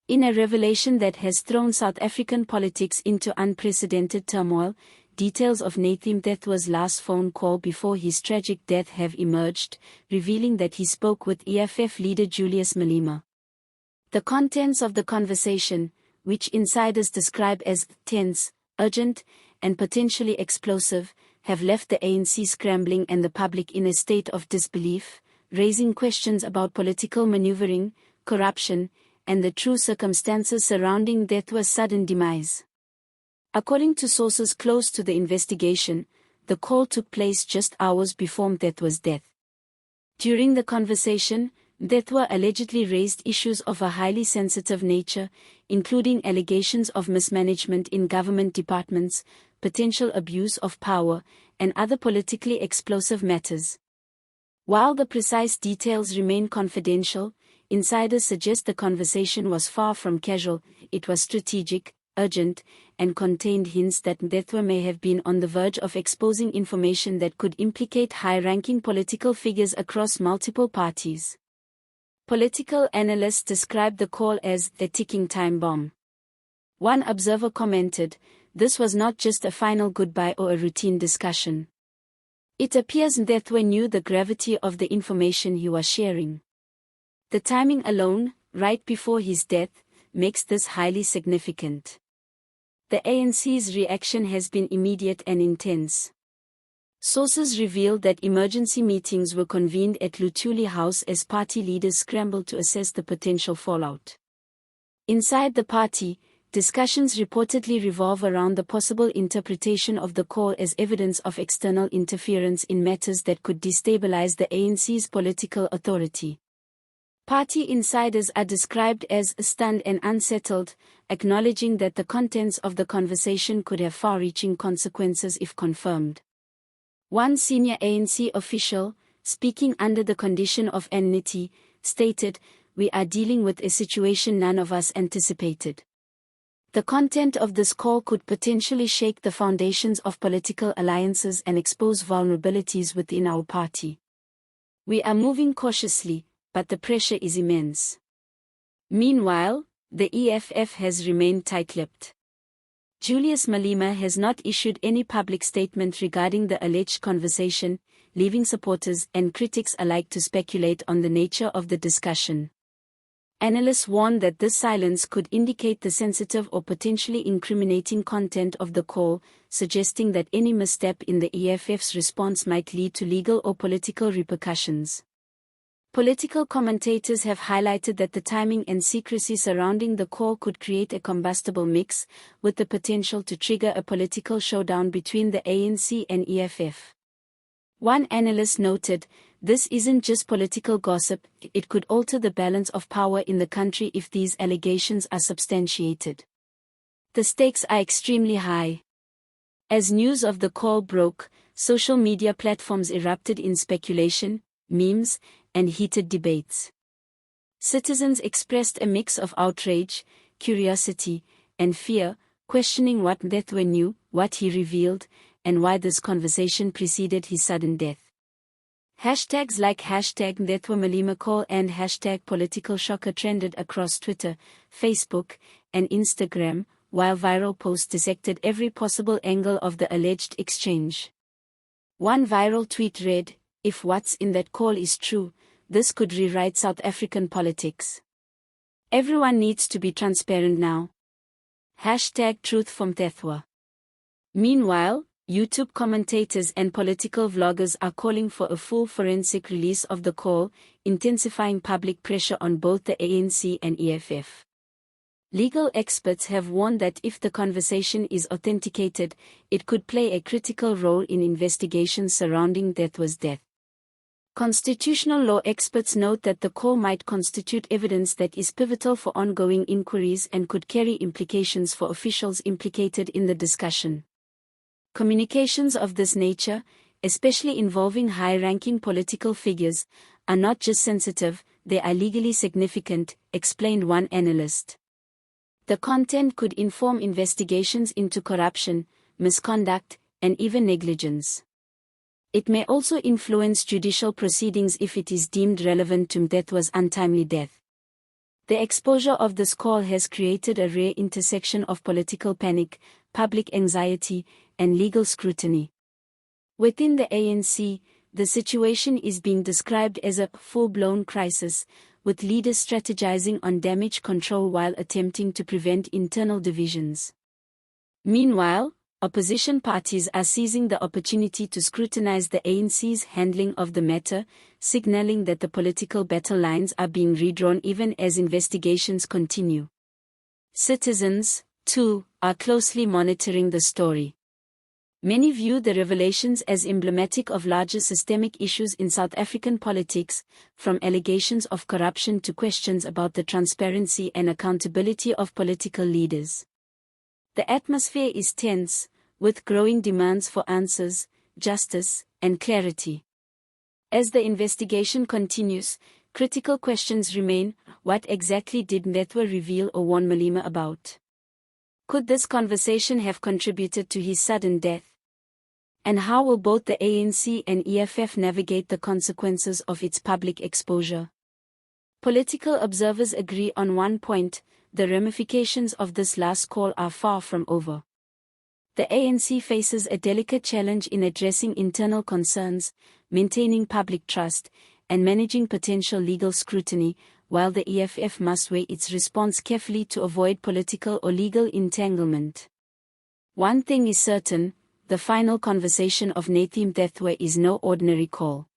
In a revelation that has thrown South African politics into unprecedented turmoil, details of Nathi Mthethwa's last phone call before his tragic death have emerged, revealing that he spoke with EFF leader Julius Malema. The contents of the conversation, which insiders describe as tense, urgent, and potentially explosive, have left the ANC scrambling and the public in a state of disbelief, raising questions about political maneuvering, corruption, and the true circumstances surrounding Mthethwa's sudden demise. According to sources close to the investigation, the call took place just hours before Mthethwa's death. During the conversation, Mthethwa allegedly raised issues of a highly sensitive nature, including allegations of mismanagement in government departments, potential abuse of power, and other politically explosive matters. While the precise details remain confidential, insiders suggest the conversation was far from casual. It was strategic, urgent, and contained hints that Mthethwa may have been on the verge of exposing information that could implicate high-ranking political figures across multiple parties. Political analysts describe the call as a ticking time bomb. One observer commented, "This was not just a final goodbye or a routine discussion. It appears Mthethwa knew the gravity of the information he was sharing." The timing alone, right before his death, makes this highly significant. The ANC's reaction has been immediate and intense. Sources reveal that emergency meetings were convened at Luthuli House as party leaders scrambled to assess the potential fallout. Inside the party, discussions reportedly revolve around the possible interpretation of the call as evidence of external interference in matters that could destabilize the ANC's political authority. Party insiders are described as stunned and unsettled, acknowledging that the contents of the conversation could have far-reaching consequences if confirmed. One senior ANC official, speaking under the condition of enmity, stated, "We are dealing with a situation none of us anticipated." The content of this call could potentially shake the foundations of political alliances and expose vulnerabilities within our party. "We are moving cautiously, but the pressure is immense." Meanwhile, the EFF has remained tight-lipped. Julius Malema has not issued any public statement regarding the alleged conversation, leaving supporters and critics alike to speculate on the nature of the discussion. Analysts warn that this silence could indicate the sensitive or potentially incriminating content of the call, suggesting that any misstep in the EFF's response might lead to legal or political repercussions. Political commentators have highlighted that the timing and secrecy surrounding the call could create a combustible mix, with the potential to trigger a political showdown between the ANC and EFF. One analyst noted, "This isn't just political gossip, it could alter the balance of power in the country if these allegations are substantiated." The stakes are extremely high. As news of the call broke, social media platforms erupted in speculation, memes, and heated debates. Citizens expressed a mix of outrage, curiosity, and fear, questioning what Mthethwa knew, what he revealed, and why this conversation preceded his sudden death. Hashtags like #Mthethwa Malema call and #political shocker trended across Twitter, Facebook, and Instagram, while viral posts dissected every possible angle of the alleged exchange. One viral tweet read, "If what's in that call is true, this could rewrite South African politics. Everyone needs to be transparent now. #Truth for Mthethwa." Meanwhile, YouTube commentators and political vloggers are calling for a full forensic release of the call, intensifying public pressure on both the ANC and EFF. Legal experts have warned that if the conversation is authenticated, it could play a critical role in investigations surrounding Mthethwa's death. Constitutional law experts note that the call might constitute evidence that is pivotal for ongoing inquiries and could carry implications for officials implicated in the discussion. Communications of this nature, especially involving high-ranking political figures, are not just sensitive, they are legally significant, explained one analyst. The content could inform investigations into corruption, misconduct, and even negligence. It may also influence judicial proceedings if it is deemed relevant to Mthethwa's untimely death. The exposure of this call has created a rare intersection of political panic, public anxiety, and legal scrutiny. Within the ANC, the situation is being described as a full-blown crisis, with leaders strategizing on damage control while attempting to prevent internal divisions. Meanwhile, opposition parties are seizing the opportunity to scrutinize the ANC's handling of the matter, signaling that the political battle lines are being redrawn even as investigations continue. Citizens, too, are closely monitoring the story. Many view the revelations as emblematic of larger systemic issues in South African politics, from allegations of corruption to questions about the transparency and accountability of political leaders. The atmosphere is tense, with growing demands for answers, justice, and clarity. As the investigation continues, critical questions remain: what exactly did Mthethwa reveal or warn Malema about? Could this conversation have contributed to his sudden death? And how will both the ANC and EFF navigate the consequences of its public exposure? Political observers agree on one point: the ramifications of this last call are far from over. The ANC faces a delicate challenge in addressing internal concerns, maintaining public trust, and managing potential legal scrutiny, while the EFF must weigh its response carefully to avoid political or legal entanglement. One thing is certain: the final conversation of Nathi Mthethwa is no ordinary call.